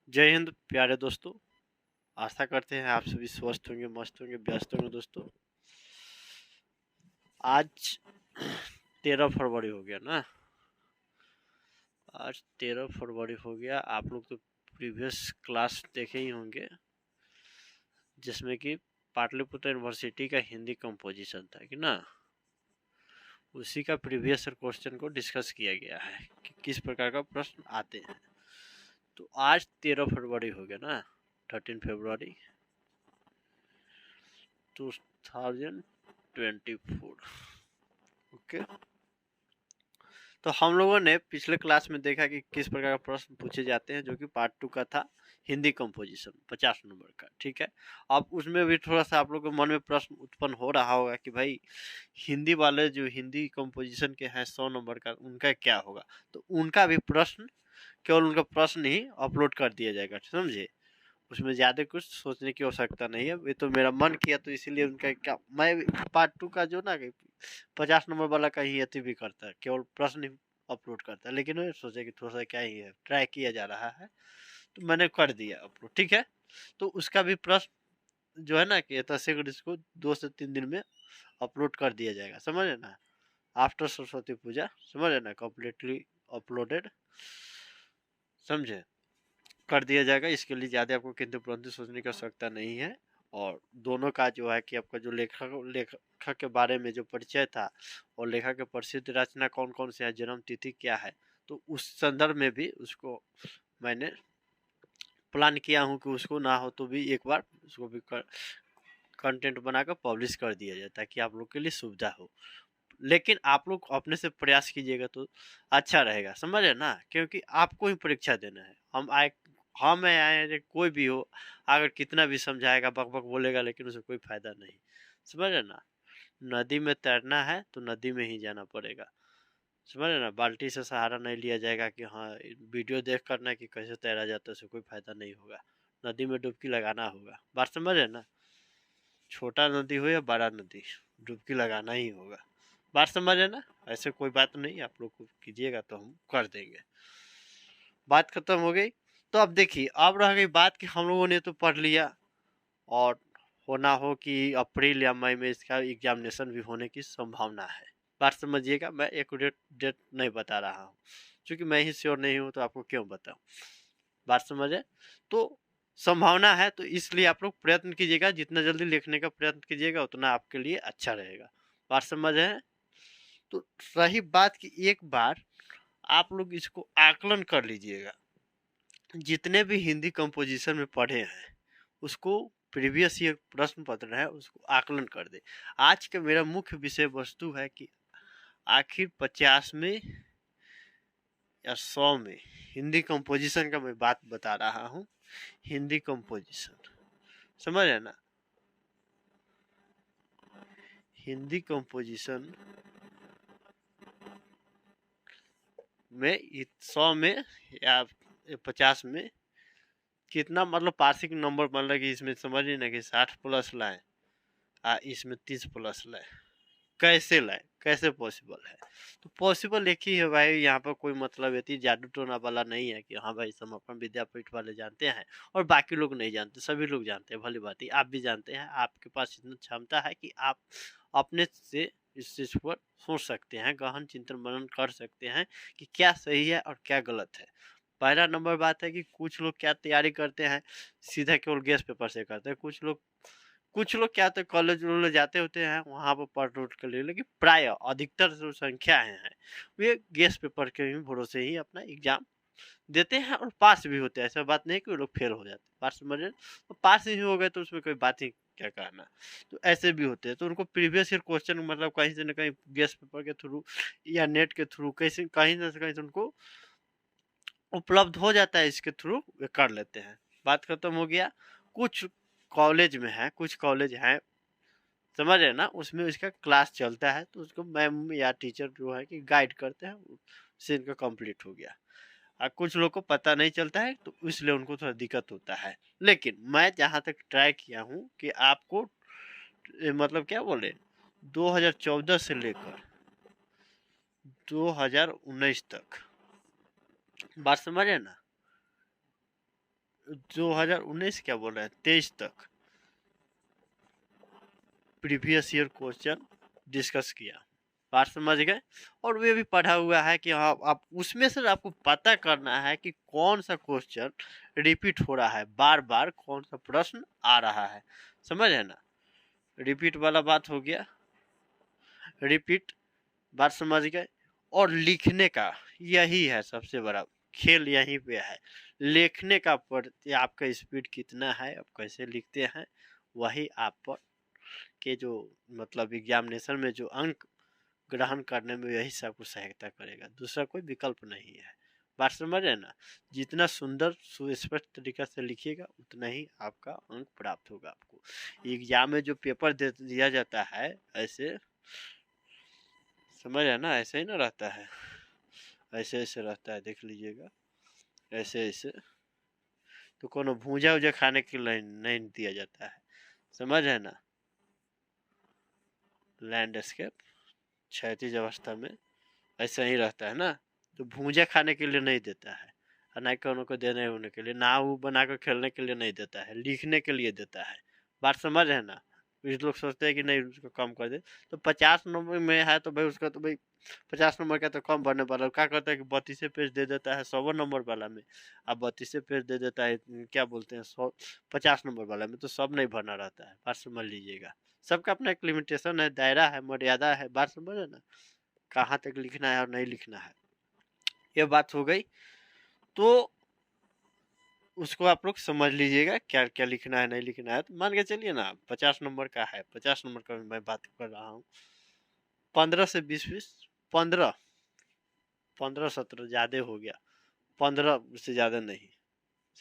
जय हिंद प्यारे दोस्तों। आशा करते हैं आप सभी स्वस्थ होंगे, मस्त होंगे, व्यस्त होंगे। दोस्तों आज 13 फरवरी हो गया ना। आज 13 फरवरी हो गया। आप लोग तो प्रीवियस क्लास देखे ही होंगे जिसमें कि पाटलिपुत्र यूनिवर्सिटी का हिंदी कंपोजिशन था कि ना। उसी का प्रीवियस क्वेश्चन को डिस्कस किया गया है कि किस प्रकार का प्रश्न आते हैं। तो आज 13 फरवरी हो गया ना, 13 फरवरी 2024। ओके, तो हम लोगों ने पिछले क्लास में देखा कि किस प्रकार का प्रश्न पूछे जाते हैं, जो कि पार्ट 2 का था हिंदी कंपोजिशन 50 नंबर का। ठीक है, अब उसमें भी थोड़ा सा आप लोगों के मन में प्रश्न उत्पन्न हो रहा होगा कि भाई हिंदी वाले जो हिंदी कंपोजिशन के हैं 100 नंबर का, उनका क्या होगा। तो उनका भी प्रश्न, केवल उनका प्रश्न ही अपलोड कर दिया जाएगा, समझे। उसमें ज़्यादा कुछ सोचने की आवश्यकता नहीं है। ये तो मेरा मन किया तो इसीलिए उनका क्या, मैं पार्ट 2 का जो ना 50 नंबर वाला का ही अति भी करता है, केवल प्रश्न ही अपलोड करता है। लेकिन मैं सोचे कि थोड़ा सा क्या ही है, ट्राई किया जा रहा है, तो मैंने कर दिया अपलोड। ठीक है, तो उसका भी प्रश्न जो है ना कि यथाशीघ्र इसको 2 से 3 दिन में अपलोड कर दिया जाएगा, समझे ना। आफ्टर सरस्वती पूजा, समझे ना, कम्प्लीटली अपलोडेड, समझे, कर दिया जाएगा। इसके लिए ज़्यादा आपको किंतु परंतु सोचने की आवश्यकता नहीं है। और दोनों का जो है कि आपका जो लेखक के बारे में जो परिचय था, और लेखक के प्रसिद्ध रचना कौन कौन से है, जन्म तिथि क्या है, तो उस संदर्भ में भी उसको मैंने प्लान किया हूँ कि उसको ना हो तो भी एक बार उसको भी कंटेंट बनाकर पब्लिश कर दिया जाए, ताकि आप लोग के लिए सुविधा हो। लेकिन आप लोग अपने से प्रयास कीजिएगा तो अच्छा रहेगा, समझे ना, क्योंकि आपको ही परीक्षा देना है। हम आए कोई भी हो, अगर कितना भी समझाएगा, बक बक बोलेगा, लेकिन उसे कोई फायदा नहीं, समझे ना। नदी में तैरना है तो नदी में ही जाना पड़ेगा, समझे ना। बाल्टी से सहारा नहीं लिया जाएगा कि हाँ वीडियो देख करना कि कैसे तैरा जाता है, उससे कोई फायदा नहीं होगा। नदी में डुबकी लगाना होगा, बात समझे ना। छोटा नदी हो या बड़ा नदी, डुबकी लगाना ही होगा, बात समझे ना। ऐसे कोई बात नहीं, आप लोग को कीजिएगा तो हम कर देंगे। बात खत्म हो गई। तो अब देखिए, अब रह गई बात कि हम लोगों ने तो पढ़ लिया, और होना हो कि अप्रैल या मई में इसका एग्जामिनेशन भी होने की संभावना है। बात समझिएगा, मैं एक्यूरेट डेट नहीं बता रहा हूँ, क्योंकि मैं ही श्योर नहीं हूँ तो आपको क्यों बताऊँ। बात समझे, तो संभावना है, तो इसलिए आप लोग प्रयत्न कीजिएगा, जितना जल्दी लिखने का प्रयत्न कीजिएगा उतना आपके लिए अच्छा रहेगा। बात समझ है। तो रही बात कि एक बार आप लोग इसको आकलन कर लीजिएगा, जितने भी हिंदी कंपोजिशन में पढ़े हैं उसको, प्रीवियस ये प्रश्न पत्र है उसको आकलन कर दे। आज का मेरा मुख्य विषय वस्तु है कि आखिर 50 में या 100 में हिंदी कंपोजिशन का मैं बात बता रहा हूँ। हिंदी कंपोजिशन, समझ है ना। हिंदी कंपोजिशन में 100 में या 50 में कितना, मतलब पासिंग नंबर, मतलब कि इसमें समझिए ना कि 60 प्लस लाए, इसमें 30 प्लस लाए, कैसे लाए, कैसे पॉसिबल है। तो पॉसिबल एक ही है भाई, यहाँ पर कोई मतलब है जादू टोना वाला नहीं है कि हाँ भाई समापन विद्यापीठ वाले जानते हैं और बाकी लोग नहीं जानते। सभी लोग जानते हैं, भली बात ही आप भी जानते हैं। आपके पास इतना क्षमता है कि आप अपने से इस चीज पर सोच सकते हैं, गहन चिंतन मनन कर सकते हैं कि क्या सही है और क्या गलत है। पहला नंबर बात है कि कुछ लोग क्या तैयारी करते हैं, सीधा केवल गेस पेपर से करते हैं। कुछ लोग क्या तो कॉलेज वॉलेज जाते होते हैं, वहाँ पर पढ़ उठ कर लिए, लेकिन प्राय अधिकतर जो संख्या है वे गेस पेपर के भी भरोसे ही अपना एग्जाम देते हैं और पास भी होते हैं। ऐसा बात नहीं कि वो लोग फेल हो जाते, पास समझे, तो पास ही हो गए तो उसमें कोई बात ही क्या कहना। तो ऐसे भी होते हैं, तो उनको प्रीवियस ईयर क्वेश्चन मतलब कहीं से न कहीं गेस पेपर के थ्रू या नेट के थ्रू कैसे कहीं ना कहीं से उनको उपलब्ध हो जाता है, इसके थ्रू वे कर लेते हैं। बात खत्म हो गया। कुछ कॉलेज में है, कुछ कॉलेज हैं, समझ रहे ना, उसमें इसका क्लास चलता है, तो उसको मैम या टीचर जो है कि गाइड करते हैं, उससे इनका कंप्लीट हो गया। और कुछ लोग को पता नहीं चलता है, तो इसलिए उनको थोड़ा दिक्कत होता है। लेकिन मैं जहाँ तक ट्राई किया हूँ कि आपको मतलब क्या बोले, 2014 से लेकर 2019 तक, बात समझे ना, 2019 क्या बोल रहे हैं 23 तक प्रीवियस ईयर क्वेश्चन डिस्कस किया, बात समझ गए। और वे भी पढ़ा हुआ है कि हाँ आप उसमें से आपको पता करना है कि कौन सा क्वेश्चन रिपीट हो रहा है, बार बार कौन सा प्रश्न आ रहा है, समझ है ना। रिपीट वाला बात हो गया, रिपीट बात समझ गए। और लिखने का यही है सबसे बड़ा खेल, यहीं पे है। लिखने का प्रति आपका स्पीड कितना है, आप कैसे लिखते हैं, वही आप पर के जो मतलब एग्जामिनेशन में जो अंक ग्रहण करने में यही सब आपको सहायता करेगा, दूसरा कोई विकल्प नहीं है। बात समझ है ना। जितना सुंदर सुस्पष्ट तरीका से लिखिएगा उतना ही आपका अंक प्राप्त होगा। आपको एग्जाम में जो पेपर दिया जाता है ऐसे, समझ है ना, ऐसे ही ना रहता है, ऐसे ऐसे रहता है, देख लीजिएगा ऐसे ऐसे। तो कोनो भूजा उजा खाने के लिए नहीं दिया जाता है, समझ है ना। लैंडस्केप क्षैतिज अवस्था में ऐसा ही रहता है ना। तो भूजा खाने के लिए नहीं देता है, और ना कोनो को देने होने के लिए, ना वो बनाकर खेलने के लिए नहीं देता है, लिखने के लिए देता है। बात समझ है ना। कुछ लोग सोचते हैं कि नहीं उसको कम कर दे, तो 50 नंबर में है तो भाई उसका तो भाई 50 नंबर का तो कम भरने वाला क्या करता है कि 32 पेज दे देता है 100 नंबर वाला में, अब 32 पेज दे देता है क्या बोलते हैं 50 नंबर वाला में, तो सब नहीं भरना रहता है। बात समझ लीजिएगा, सबका अपना एक लिमिटेशन है, दायरा है, मर्यादा है। बात समझ है ना, कहाँ तक लिखना है और नहीं लिखना है, ये बात हो गई। तो उसको आप लोग समझ लीजिएगा क्या क्या लिखना है नहीं लिखना है। तो मान के चलिए ना 50 नंबर का है, 50 नंबर का मैं बात कर रहा हूँ, 15 से 20 15 15 17 ज़्यादा हो गया, 15 से ज़्यादा नहीं,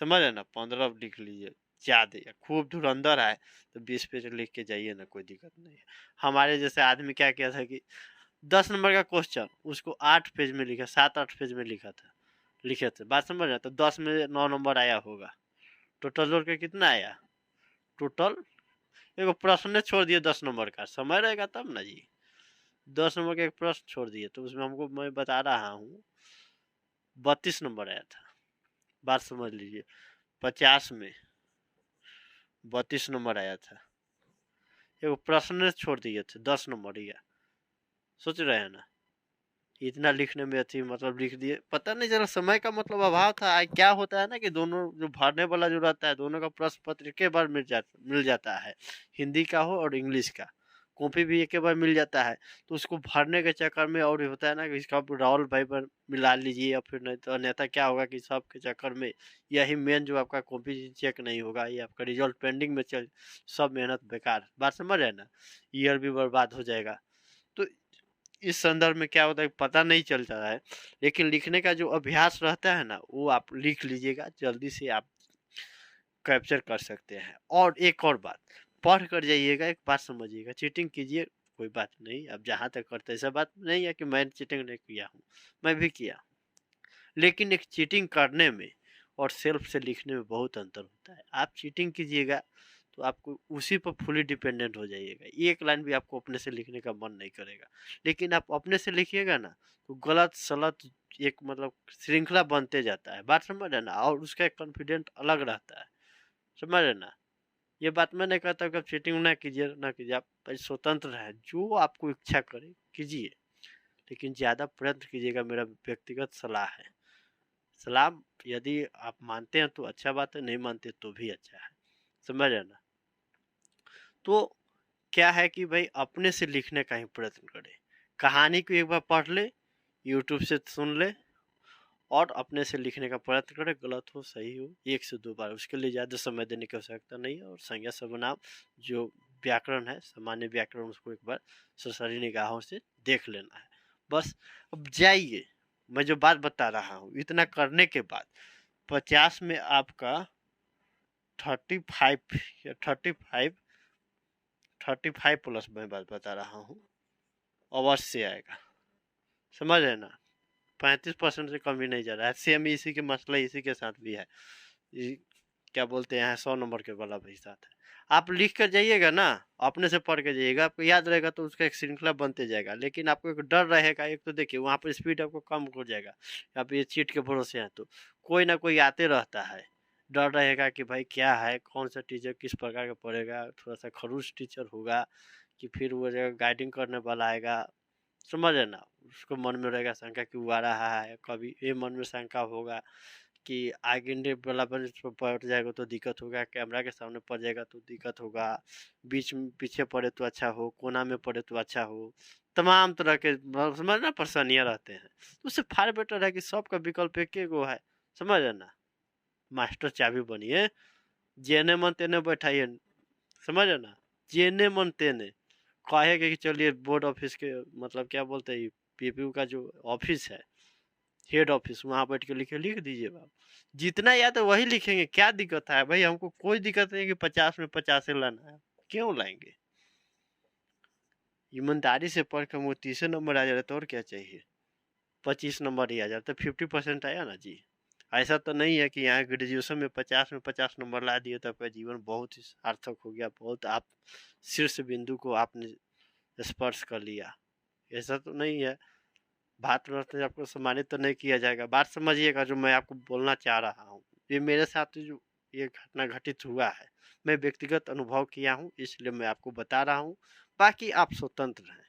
समझ है ना। 15 लिख लीजिए, ज़्यादा या खूब धुरंधर है तो 20 पेज लिख के जाइए ना, कोई दिक्कत नहीं है। हमारे जैसे आदमी क्या किया था कि 10 नंबर का क्वेश्चन उसको 8 पेज में लिखा, 7-8 पेज में लिखा था, लिखे थे। बात समझ रहे, तो 10 में 9 नंबर आया होगा, टोटल जोड़ के कितना आया टोटल। एक प्रश्न छोड़ दिए 10 नंबर का, समय रहेगा तब ना जी। 10 नंबर का एक प्रश्न छोड़ दिए तो उसमें हमको, मैं बता रहा हूँ, 32 नंबर आया था। बात समझ लीजिए, 50 में 32 नंबर आया था, एक प्रश्न छोड़ दिए थे 10 नंबर या, सोच रहे हैं ना। इतना लिखने में अच्छी मतलब लिख दिए, पता नहीं चला, समय का मतलब अभाव था। क्या होता है ना कि दोनों जो भरने वाला जो रहता है, दोनों का प्रश्न पत्र एक बार मिल जाता है, हिंदी का हो और इंग्लिश का, कॉपी भी एक बार मिल जाता है। तो उसको भरने के चक्कर में और होता है ना कि इसका राहुल भाई पर मिला लीजिए, या फिर नहीं तो अन्यथा क्या होगा कि सब के चक्कर में यही मेन जो आपका कॉपी चेक नहीं होगा, ये आपका रिजल्ट पेंडिंग में चल, सब मेहनत बेकार। बात समझ रहे ना, ईयर भी बर्बाद हो जाएगा। तो इस संदर्भ में क्या होता है पता नहीं चलता है, लेकिन लिखने का जो अभ्यास रहता है ना वो आप लिख लीजिएगा, जल्दी से आप कैप्चर कर सकते हैं। और एक और बात, पढ़ कर जाइएगा, एक बात समझिएगा, चीटिंग कीजिए कोई बात नहीं, अब जहाँ तक करते ऐसा बात नहीं है कि मैं चीटिंग नहीं किया हूँ, मैं भी किया, लेकिन एक चीटिंग करने में और सेल्फ से लिखने में बहुत अंतर होता है। आप चीटिंग कीजिएगा तो आपको उसी पर फुली डिपेंडेंट हो जाइएगा, एक लाइन भी आपको अपने से लिखने का मन नहीं करेगा। लेकिन आप अपने से लिखिएगा ना तो गलत सलत एक मतलब श्रृंखला बनते जाता है। बात समझ रहे ना, और उसका एक कॉन्फिडेंट अलग रहता है, समझ रहे ना। ये बात मैं नहीं कहता कि आप चीटिंग ना कीजिए ना कीजिए, आप स्वतंत्र है, जो आपको इच्छा करे कीजिए, लेकिन ज़्यादा प्रयत्न कीजिएगा, मेरा व्यक्तिगत सलाह है। सलाह यदि आप मानते हैं तो अच्छा बात है, नहीं मानते तो भी अच्छा है, समझ रहे ना। तो क्या है कि भाई अपने से लिखने का ही प्रयत्न करें, कहानी को एक बार पढ़ ले, यूट्यूब से सुन ले, और अपने से लिखने का प्रयत्न करें, गलत हो सही हो 1 से 2 बार, उसके लिए ज़्यादा समय देने की आवश्यकता नहीं है। और संज्ञा सर्वनाम जो व्याकरण है, सामान्य व्याकरण, उसको एक बार सरसरी निगाहों से देख लेना है बस। अब जाइए, मैं जो बात बता रहा हूँ, इतना करने के बाद 50 में आपका 35 या 35 प्लस मैं बात बता रहा हूँ अवश्य आएगा, समझ है ना। 35% से कम ही नहीं जा रहा है। सेम इसी के मसला इसी के साथ भी है, क्या बोलते हैं 100 नंबर के वाला भी साथ है। आप लिख कर जाइएगा ना, अपने से पढ़ के जाइएगा, आपको याद रहेगा तो उसका एक श्रृंखला बनते जाएगा। लेकिन आपको एक डर रहेगा, एक तो देखिए वहाँ पर स्पीड आपको कम हो जाएगा, आप ये चीट के भरोसे हैं तो कोई ना कोई आते रहता है, डर रहेगा कि भाई क्या है, कौन सा टीचर किस प्रकार का पढ़ेगा, थोड़ा सा खड़ूस टीचर होगा कि फिर वो जगह गाइडिंग करने वाला आएगा, समझ है ना। उसको मन में रहेगा शंका कि वो आ रहा है, कभी ये मन में शंका होगा कि आगे वाला बेंच पर बैठ जाएगा तो दिक्कत होगा, कैमरा के सामने पड़ जाएगा तो दिक्कत होगा, बीच में पीछे पड़े तो अच्छा हो, कोना में पड़े तो अच्छा हो, तमाम तरह के समझ ना परेशानियाँ रहते हैं। तो उससे फार बेटर है कि सबका विकल्प एक गो है, समझ है ना। मास्टर चाबी बनिए, जेने मन तेने बैठाइए, समझ है ना, जेने मन तेने कहेगा कि चलिए बोर्ड ऑफिस के मतलब क्या बोलते हैं पीपीयू का जो ऑफिस है, हेड ऑफिस, वहाँ बैठ के लिख दीजिए बाप, जितना याद है वही लिखेंगे, क्या दिक्कत है भाई, हमको कोई दिक्कत नहीं कि 50 में 50 लाना है, क्यों लाएंगे। ईमानदारी से पढ़ कर वो 30 नंबर आ जा रहा तो और क्या चाहिए, 25 नंबर ही आ जाता, 50% आया ना जी। ऐसा तो नहीं है कि यहाँ ग्रेजुएशन में 50 नंबर ला दिए तो आपका जीवन बहुत ही सार्थक हो गया, बहुत आप शीर्ष बिंदु को आपने स्पर्श कर लिया, ऐसा तो नहीं है। भारत रत्न आपको सम्मानित तो नहीं किया जाएगा, बात समझिएगा जो मैं आपको बोलना चाह रहा हूँ। ये मेरे साथ जो ये घटना घटित हुआ है, मैं व्यक्तिगत अनुभव किया हूँ, इसलिए मैं आपको बता रहा हूँ। बाकी आप स्वतंत्र हैं,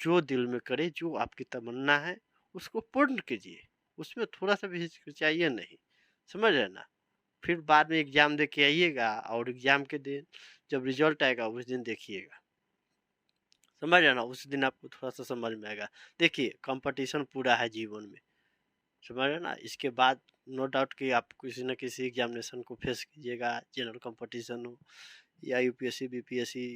जो दिल में करे, जो आपकी तमन्ना है उसको पूर्ण कीजिए, उसमें थोड़ा सा भी हिचकिचाइए नहीं, समझ रहे ना। फिर बाद में एग्जाम दे के आइएगा और एग्जाम के दिन जब रिजल्ट आएगा उस दिन देखिएगा, समझ रहे ना, उस दिन आपको थोड़ा सा समझ में आएगा। देखिए कंपटीशन पूरा है जीवन में, समझ रहे ना। इसके बाद नो डाउट कि आप किसी न किसी एग्जामिनेशन को फेस कीजिएगा, जनरल कंपटीशन हो या यूपीएससी बीपीएससी,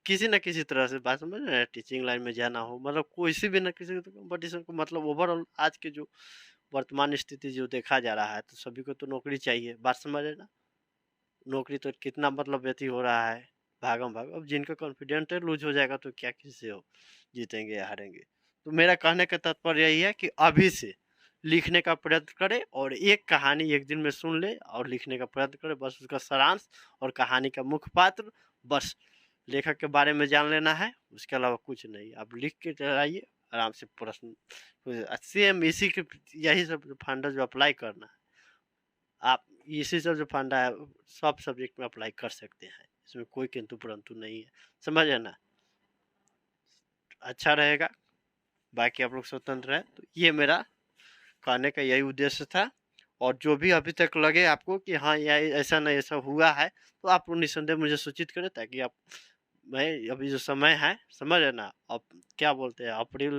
किसी न किसी तरह से बात समझ रहे हैं, टीचिंग लाइन में जाना हो, मतलब कोई सी भी न किसी कंपटीशन को, मतलब ओवरऑल आज के जो वर्तमान स्थिति जो देखा जा रहा है तो सभी को तो नौकरी चाहिए, बात समझ रहे ना। नौकरी तो कितना मतलब व्यती हो रहा है, भागम भाग, अब जिनका कॉन्फिडेंट है लूज हो जाएगा तो क्या किससे हो जीतेंगे या हारेंगे। तो मेरा कहने का तात्पर्य यही है कि अभी से लिखने का प्रयत्न करे और एक कहानी एक दिन में सुन ले और लिखने का प्रयत्न करे, बस उसका सारांश और कहानी का मुख्य पात्र, बस लेखक के बारे में जान लेना है, उसके अलावा कुछ नहीं। आप लिख के चलाइए आराम से, प्रश्न सेम इसी के, यही सब फंडा जो अप्लाई करना है आप, इसी सब जो फंडा है सब सब्जेक्ट में अप्लाई कर सकते हैं, इसमें कोई किंतु परंतु नहीं है, समझ है ना। अच्छा रहेगा, बाकी आप लोग स्वतंत्र हैं। तो ये मेरा कहने का यही उद्देश्य था। और जो भी अभी तक लगे आपको कि हाँ यह ऐसा नहीं ऐसा हुआ है तो आप निसंदेह मुझे सूचित करें, ताकि आप, मैं अभी जो समय है समझ है ना, अब क्या बोलते हैं अप्रैल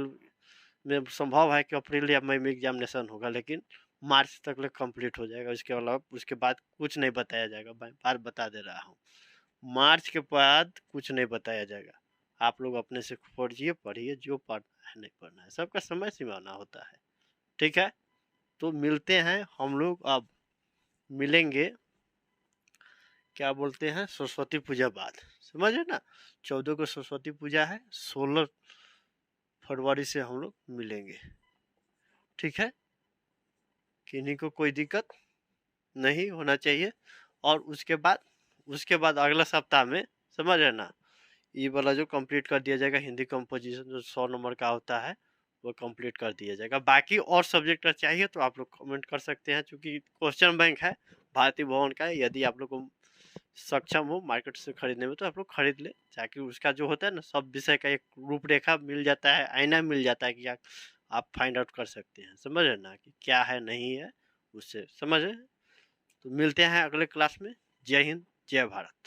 में संभव है कि अप्रैल या मई में एग्जामिनेशन होगा, लेकिन मार्च तक कंप्लीट हो जाएगा, उसके अलावा उसके बाद कुछ नहीं बताया जाएगा, मैं बार बता दे रहा हूँ। मार्च के बाद कुछ नहीं बताया जाएगा, आप लोग अपने से पढ़िए पढ़िए, जो पढ़ना है नहीं पढ़ना है, सबका समय सीमाना होता है, ठीक है। तो मिलते हैं हम लोग, अब मिलेंगे क्या बोलते हैं सरस्वती पूजा बाद, समझे ना। 14 को सरस्वती पूजा है, 16 फरवरी से हम लोग मिलेंगे, ठीक है। किन्हीं को कोई दिक्कत नहीं होना चाहिए। और उसके बाद अगला सप्ताह में, समझ रहे ना, ये वाला जो कंप्लीट कर दिया जाएगा, हिंदी कंपोजिशन जो 100 नंबर का होता है वो कंप्लीट कर दिया जाएगा। बाकी और सब्जेक्ट चाहिए तो आप लोग कमेंट कर सकते हैं, क्योंकि क्वेश्चन बैंक है भारतीय भवन का, यदि आप लोग को सक्षम हो मार्केट से खरीदने में तो आप लोग खरीद ले, ताकि उसका जो होता है ना सब विषय का एक रूपरेखा मिल जाता है, आईना मिल जाता है कि आप फाइंड आउट कर सकते हैं, समझ रहे ना, कि क्या है नहीं है उससे, समझ रहे। तो मिलते हैं अगले क्लास में। जय हिंद, जय भारत।